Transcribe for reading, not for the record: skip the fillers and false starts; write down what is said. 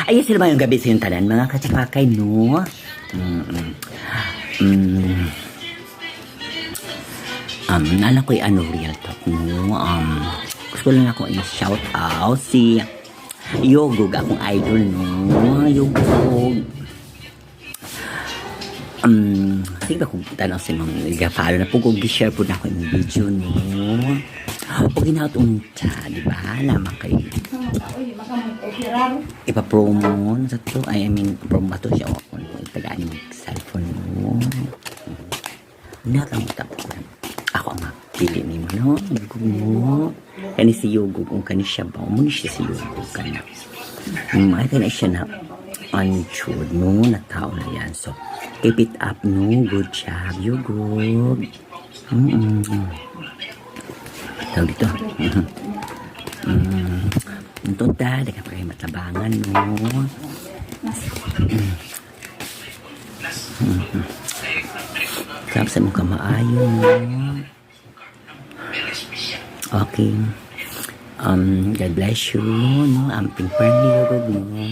Ayos sila yung gabi sa yung tanan, mga kachapakay, no? Nala ko'y ano, real talk, no? Gusto lang ako i-shout out si Yogog, akong idol, no? Yogog. Sige ba kung tanong si Ma'am Igapalo na po kung gi-share po na ako yung video, no? O ginaot unta, di ba? Naman kayo. Ipa-promo na sa to. I mean, promo to siya. O, tagaan yung cellphone mo. Nakang ko lang. Ako ang mapili ni mo, no? Yugog mo. Kani si Yugog. Kung kani siya ba? Muna siya si Yugog ka na. Ay, kani siya na unsure, no? Na tao na yan. So, keep it up, no? Good job, Yugog. Tawag dito. Untong ta, daga pa kayo matabangan, no? Sabi sa mong kamaayo, no? Okay. God bless you, no? Amping friendly, Yugog, no?